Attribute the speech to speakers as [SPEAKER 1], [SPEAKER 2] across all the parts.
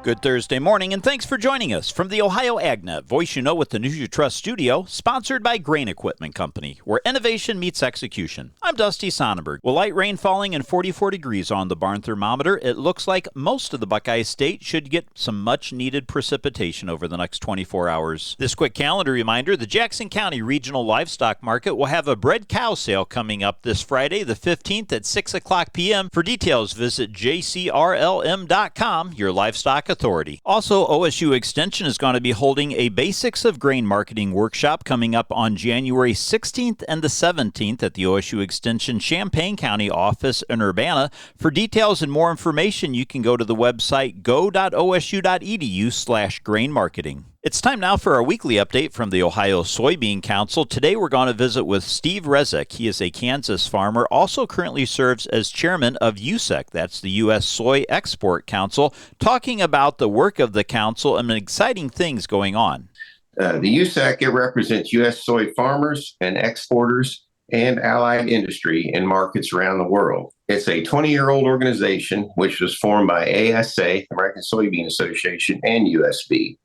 [SPEAKER 1] Good Thursday morning, and thanks for joining us from the Ohio AgNet Voice You Know with the News You Trust studio, sponsored by Grain Equipment Company, where innovation meets execution. I'm Dusty Sonnenberg. With light rain falling and 44 degrees on the barn thermometer, it looks like most of the Buckeye State should get some much-needed precipitation over the next 24 hours. This quick calendar reminder, the Jackson County Regional Livestock Market will have a bred cow sale coming up this Friday, the 15th at 6 o'clock p.m. For details, visit jcrlm.com, your livestock authority. Also, OSU Extension is going to be holding a Basics of Grain Marketing workshop coming up on January 16th and the 17th at the OSU Extension Champaign County office in Urbana. For details and more information, you can go to the website go.osu.edu/grain marketing. It's time now for our weekly update from the Ohio Soybean Council. Today we're going to visit with Steve Rezek. He is a Kansas farmer, also currently serves as chairman of USEC, that's the U.S. Soy Export Council, talking about the work of the council and exciting things going on.
[SPEAKER 2] The USEC, it represents U.S. soy farmers and exporters and allied industry in markets around the world. It's a 20-year-old organization which was formed by ASA, American Soybean Association, and USB.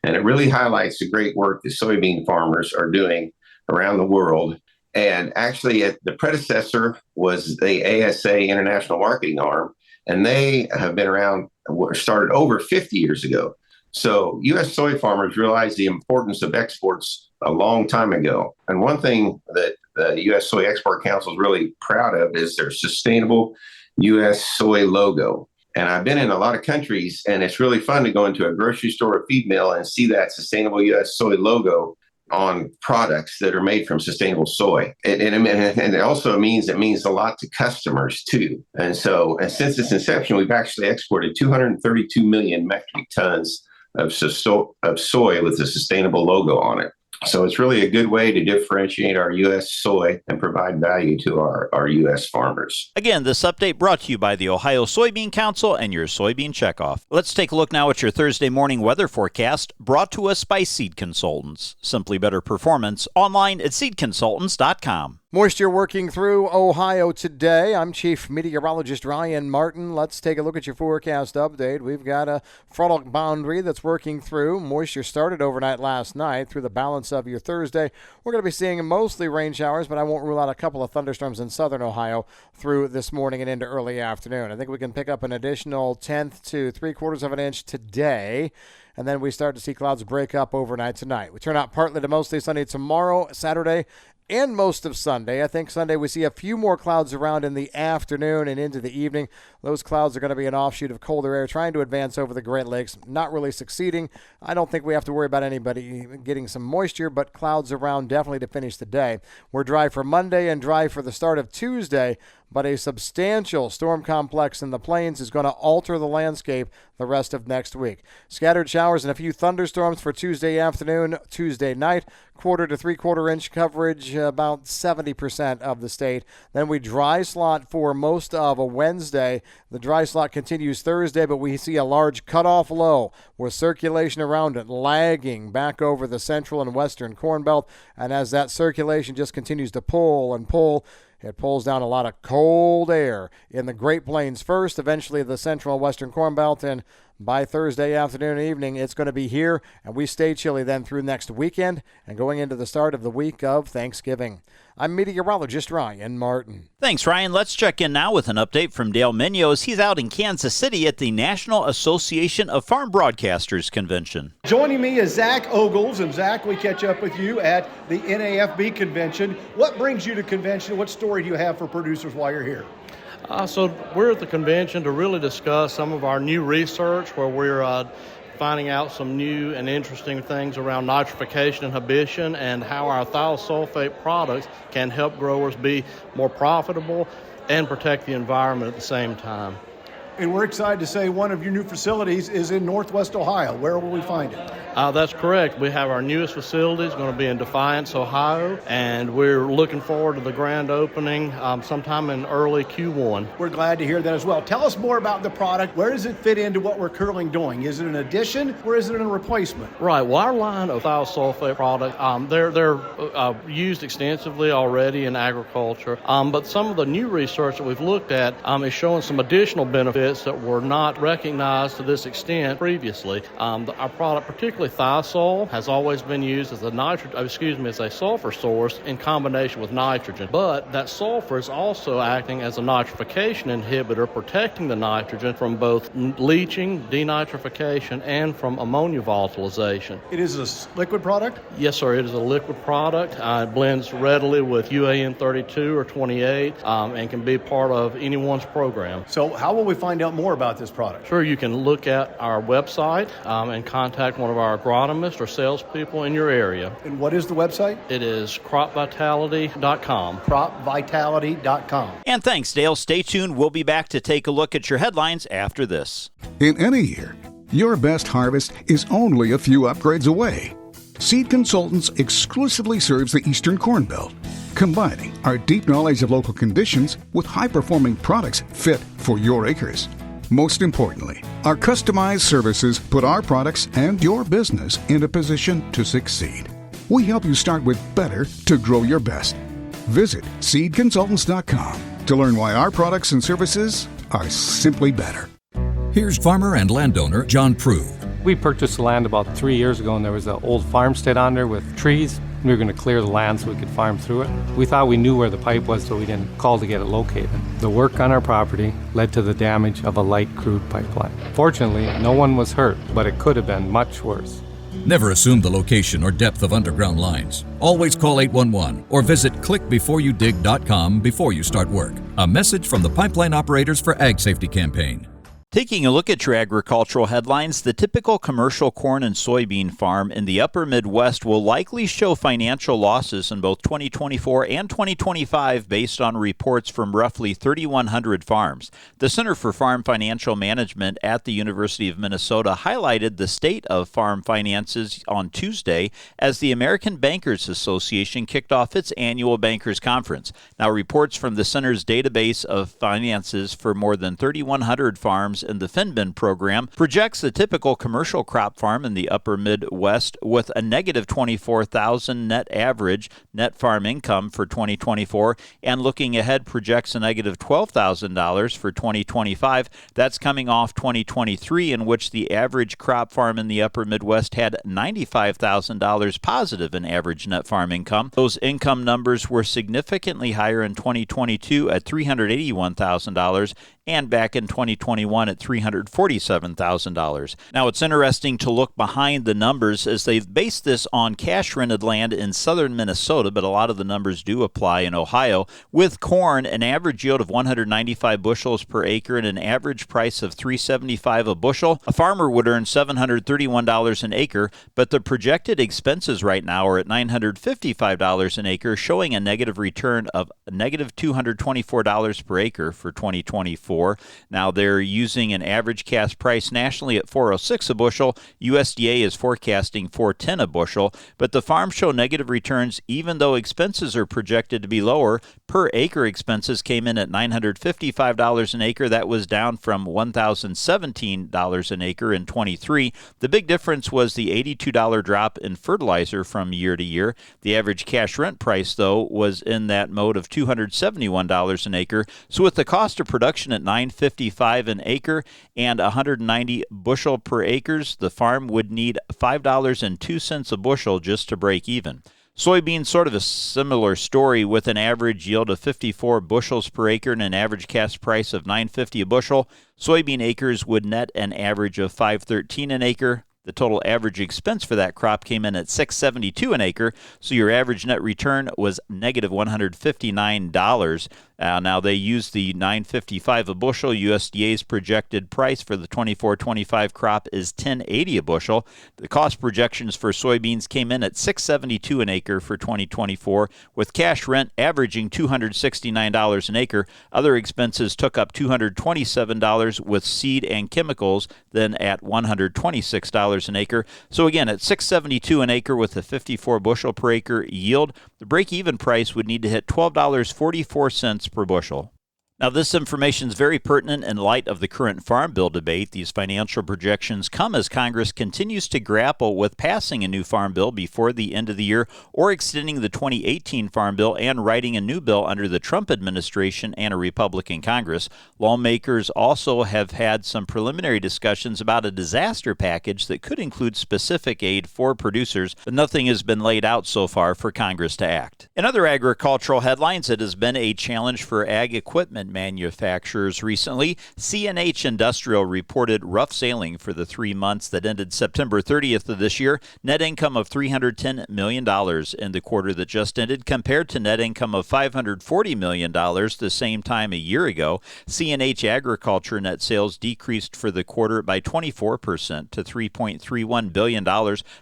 [SPEAKER 2] And it really highlights the great work that soybean farmers are doing around the world. And actually, the predecessor was the ASA International Marketing Arm, and they have been around, started over 50 years ago. So U.S. soy farmers realized the importance of exports a long time ago. And one thing that the U.S. Soy Export Council is really proud of is their sustainable U.S. soy logo. And I've been in a lot of countries, and it's really fun to go into a grocery store or feed mill and see that sustainable U.S. soy logo on products that are made from sustainable soy. And it also means a lot to customers, too. And since its inception, we've actually exported 232 million metric tons of soy with a sustainable logo on it. So it's really a good way to differentiate our U.S. soy and provide value to our U.S. farmers.
[SPEAKER 1] Again, this update brought to you by the Ohio Soybean Council and your soybean checkoff. Let's take a look now at your Thursday morning weather forecast, brought to us by Seed Consultants. Simply better performance, online at seedconsultants.com.
[SPEAKER 3] Moisture working through Ohio today. I'm Chief Meteorologist Ryan Martin. Let's take a look at your forecast update. We've got a frontal boundary that's working through. Moisture started overnight last night through the balance of your Thursday. We're going to be seeing mostly rain showers, but I won't rule out a couple of thunderstorms in southern Ohio through this morning and into early afternoon. I think we can pick up an additional 1/10 to 3/4 of an inch today. And then we start to see clouds break up overnight tonight. We turn out partly to mostly sunny tomorrow, Saturday, and most of Sunday. I think Sunday we see a few more clouds around in the afternoon and into the evening. Those clouds are going to be an offshoot of colder air trying to advance over the Great Lakes, not really succeeding. I don't think we have to worry about anybody getting some moisture, but clouds around definitely to finish the day. We're dry for Monday and dry for the start of Tuesday, but a substantial storm complex in the plains is going to alter the landscape the rest of next week. Scattered showers and a few thunderstorms for Tuesday afternoon, Tuesday night, 1/4 to 3/4 inch coverage, about 70% of the state. Then we dry slot for most of a Wednesday. The dry slot continues Thursday, but we see a large cutoff low with circulation around it lagging back over the central and western Corn Belt. And as that circulation just continues to pull and pull, it pulls down a lot of cold air in the Great Plains first, eventually the central and western Corn Belt, and by Thursday afternoon and evening, it's going to be here, and we stay chilly then through next weekend and going into the start of the week of Thanksgiving. I'm meteorologist Ryan Martin.
[SPEAKER 1] Thanks, Ryan. Let's check in now with an update from Dale Munoz. He's out in Kansas City at the National Association of Farm Broadcasters Convention.
[SPEAKER 4] Joining me is Zach Ogles, and Zach, we catch up with you at the NAFB convention. What brings you to convention? What story do you have for producers while you're here?
[SPEAKER 5] So we're at the convention to really discuss some of our new research where we're finding out some new and interesting things around nitrification inhibition and how our thiosulfate products can help growers be more profitable and protect the environment at the same time.
[SPEAKER 4] And we're excited to say one of your new facilities is in Northwest Ohio. Where will we find it?
[SPEAKER 5] That's correct. We have our newest facility is going to be in Defiance, Ohio, and we're looking forward to the grand opening sometime in early Q1.
[SPEAKER 4] We're glad to hear that as well. Tell us more about the product. Where does it fit into what we're currently doing? Is it an addition or is it a replacement?
[SPEAKER 5] Right. Well, our line of thiosulfate products, they're used extensively already in agriculture, but some of the new research that we've looked at is showing some additional benefits benefits that were not recognized to this extent previously. Our product, particularly Thiosol, has always been used as a sulfur source in combination with nitrogen. But that sulfur is also acting as a nitrification inhibitor, protecting the nitrogen from both leaching, denitrification, and from ammonia volatilization.
[SPEAKER 4] It is a liquid product?
[SPEAKER 5] Yes, sir. It is a liquid product. It blends readily with UAN 32 or 28 and can be part of anyone's program.
[SPEAKER 4] So how will we find out more about this product?
[SPEAKER 5] Sure, you can look at our website and contact one of our agronomists or salespeople in your area.
[SPEAKER 4] And what is the website?
[SPEAKER 5] It is cropvitality.com.
[SPEAKER 4] Cropvitality.com.
[SPEAKER 1] And thanks, Dale. Stay tuned. We'll be back to take a look at your headlines after this.
[SPEAKER 6] In any year, your best harvest is only a few upgrades away. Seed Consultants exclusively serves the Eastern Corn Belt, combining our deep knowledge of local conditions with high-performing products fit for your acres. Most importantly, our customized services put our products and your business in a position to succeed. We help you start with better to grow your best. Visit seedconsultants.com to learn why our products and services are simply better.
[SPEAKER 7] Here's farmer and landowner John Prue.
[SPEAKER 8] We purchased the land about 3 years ago, and there was an old farmstead on there with trees. We were going to clear the land so we could farm through it. We thought we knew where the pipe was, so we didn't call to get it located. The work on our property led to the damage of a light crude pipeline. Fortunately, no one was hurt, but it could have been much worse.
[SPEAKER 7] Never assume the location or depth of underground lines. Always call 811 or visit clickbeforeyoudig.com before you start work. A message from the Pipeline Operators for Ag Safety campaign.
[SPEAKER 1] Taking a look at your agricultural headlines, the typical commercial corn and soybean farm in the upper Midwest will likely show financial losses in both 2024 and 2025 based on reports from roughly 3,100 farms. The Center for Farm Financial Management at the University of Minnesota highlighted the state of farm finances on Tuesday as the American Bankers Association kicked off its annual Bankers Conference. Now, reports from the center's database of finances for more than 3,100 farms in the FinBin program projects the typical commercial crop farm in the upper Midwest with a negative $24,000 net average net farm income for 2024, and looking ahead projects a negative $12,000 for 2025. That's coming off 2023, in which the average crop farm in the upper Midwest had $95,000 positive in average net farm income. Those income numbers were significantly higher in 2022 at $381,000 and back in 2021 at $347,000. Now, it's interesting to look behind the numbers as they've based this on cash rented land in southern Minnesota, but a lot of the numbers do apply in Ohio. With corn, an average yield of 195 bushels per acre and an average price of $375 a bushel, a farmer would earn $731 an acre, but the projected expenses right now are at $955 an acre, showing a negative return of negative $224 per acre for 2024. Now, they're using an average cash price nationally at $406 a bushel. USDA is forecasting $410 a bushel, but the farms show negative returns even though expenses are projected to be lower. Per acre expenses came in at $955 an acre. That was down from $1,017 an acre in 23. The big difference was the $82 drop in fertilizer from year to year. The average cash rent price, though, was in that mode of $271 an acre. So with the cost of production at $955 an acre and 190 bushel per acres, the farm would need $5.02 a bushel just to break even. Soybeans, sort of a similar story, with an average yield of 54 bushels per acre and an average cash price of $9.50 a bushel. Soybean acres would net an average of $5.13 an acre. The total average expense for that crop came in at $672 an acre, so your average net return was negative $159. Now, they used the $9.55 a bushel. USDA's projected price for the 24-25 crop is $10.80 a bushel. The cost projections for soybeans came in at $672 an acre for 2024, with cash rent averaging $269 an acre. Other expenses took up $227, with seed and chemicals then at $126 an acre. So again, at $672 an acre with a 54 bushel per acre yield, the break-even price would need to hit $12.44 per bushel. Now, this information is very pertinent in light of the current Farm Bill debate. These financial projections come as Congress continues to grapple with passing a new Farm Bill before the end of the year or extending the 2018 Farm Bill and writing a new bill under the Trump administration and a Republican Congress. Lawmakers also have had some preliminary discussions about a disaster package that could include specific aid for producers, but nothing has been laid out so far for Congress to act. In other agricultural headlines, it has been a challenge for ag equipment manufacturers recently. CNH Industrial reported rough sailing for the 3 months that ended September 30th of this year. Net income of $310 million in the quarter that just ended, compared to net income of $540 million the same time a year ago. CNH Agriculture net sales decreased for the quarter by 24% to $3.31 billion,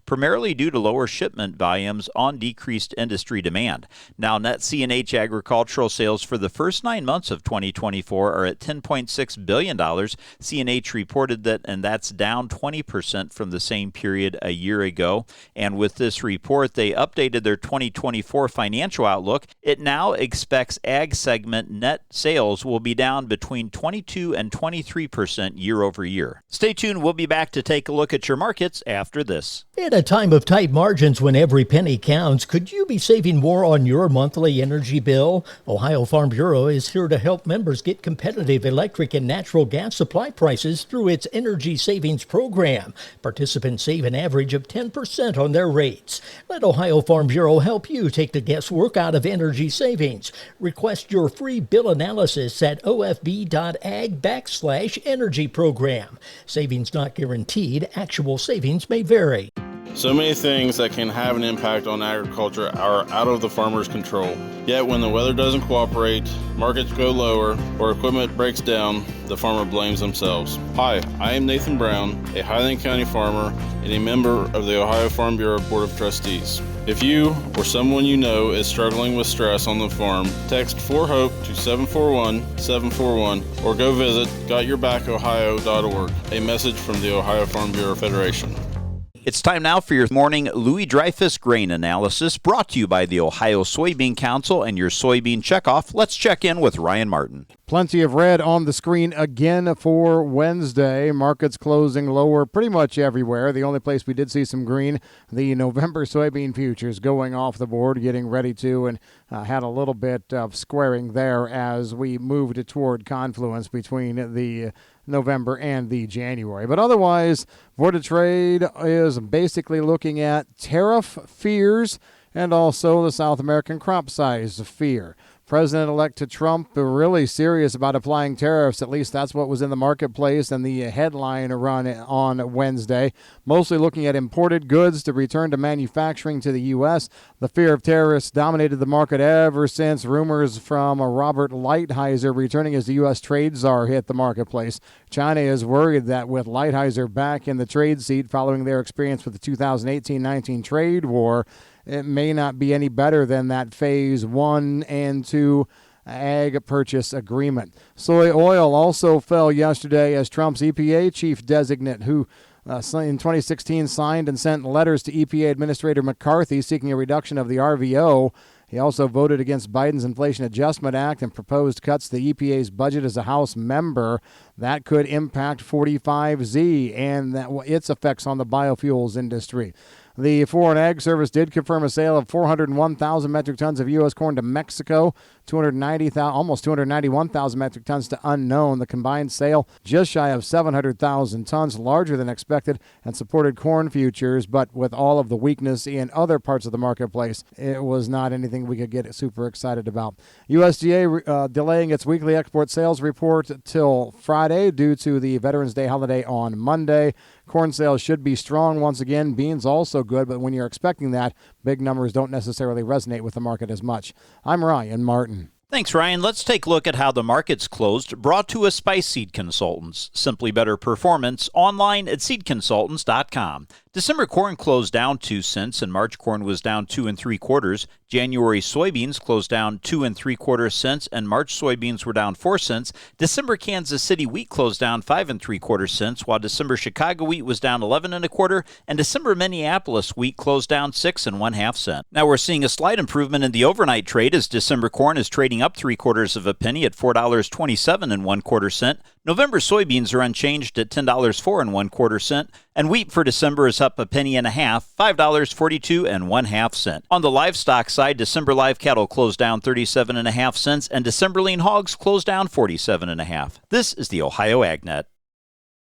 [SPEAKER 1] primarily due to lower shipment volumes on decreased industry demand. Now, net CNH Agricultural sales for the first 9 months of 2024 are at $10.6 billion. CNH reported that, and that's down 20% from the same period a year ago. And with this report, they updated their 2024 financial outlook. It now expects ag segment net sales will be down between 22 and 23% year over year. Stay tuned. We'll be back to take a look at your markets after this.
[SPEAKER 9] In a time of tight margins when every penny counts, could you be saving more on your monthly energy bill? Ohio Farm Bureau is here to help members get competitive electric and natural gas supply prices through its energy savings program. Participants save an average of 10% on their rates. Let Ohio Farm Bureau help you take the guesswork out of energy savings. Request your free bill analysis at ofb.ag/energy program. Savings not guaranteed. Actual savings may vary.
[SPEAKER 10] So many things that can have an impact on agriculture are out of the farmer's control. Yet when the weather doesn't cooperate, markets go lower, or equipment breaks down, the farmer blames themselves. Hi, I am Nathan Brown, a Highland County farmer and a member of the Ohio Farm Bureau Board of Trustees. If you or someone you know is struggling with stress on the farm, text 4HOPE to 741-741 or go visit GotYourBackOhio.org. A message from the Ohio Farm Bureau Federation.
[SPEAKER 1] It's time now for your morning Louis Dreyfus grain analysis, brought to you by the Ohio Soybean Council and your soybean checkoff. Let's check in with Ryan Martin.
[SPEAKER 3] Plenty of red on the screen again for Wednesday. Markets closing lower pretty much everywhere. The only place we did see some green, the November soybean futures going off the board, getting ready to, and had a little bit of squaring there as we moved toward confluence between the November and the January. But otherwise, Board of Trade is basically looking at tariff fears and also the South American crop size fear. President-elect Trump really serious about applying tariffs. At least that's what was in the marketplace and the headline run on Wednesday. Mostly looking at imported goods to return to manufacturing to the U.S. The fear of tariffs dominated the market ever since rumors from Robert Lighthizer returning as the U.S. trade czar hit the marketplace. China is worried that with Lighthizer back in the trade seat following their experience with the 2018-19 trade war, it may not be any better than that phase 1 and 2 ag purchase agreement. Soy oil also fell yesterday as Trump's EPA chief designate, who in 2016 signed and sent letters to EPA Administrator McCarthy seeking a reduction of the RVO. He also voted against Biden's Inflation Adjustment Act and proposed cuts to the EPA's budget as a House member. That could impact 45Z and its effects on the biofuels industry. The Foreign Ag Service did confirm a sale of 401,000 metric tons of U.S. corn to Mexico, almost 291,000 metric tons to unknown. The combined sale just shy of 700,000 tons, larger than expected, and supported corn futures. But with all of the weakness in other parts of the marketplace, it was not anything we could get super excited about. USDA delaying its weekly export sales report till Friday due to the Veterans Day holiday on Monday. Corn sales should be strong once again. Beans also good, but when you're expecting that, big numbers don't necessarily resonate with the market as much. I'm Ryan Martin.
[SPEAKER 1] Thanks, Ryan. Let's take a look at how the markets closed, brought to us by Seed Consultants. Simply better performance, online at seedconsultants.com. December corn closed down 2 cents, and March corn was down 2 3/4. January soybeans closed down 2 3/4 cents, and March soybeans were down 4 cents. December Kansas City wheat closed down 5 3/4 cents, while December Chicago wheat was down 11 1/4, and December Minneapolis wheat closed down 6 1/2 cents. Now we're seeing a slight improvement in the overnight trade as December corn is trading up 3/4 of a penny at $4.27 1/4 cents. November soybeans are unchanged at $10.04 1/4 cents, and wheat for December is up a penny and a half, $5.42 1/2 cents. On the livestock side, December live cattle closed down 37.5 cents, and December lean hogs closed down 47.5. This is the Ohio AgNet.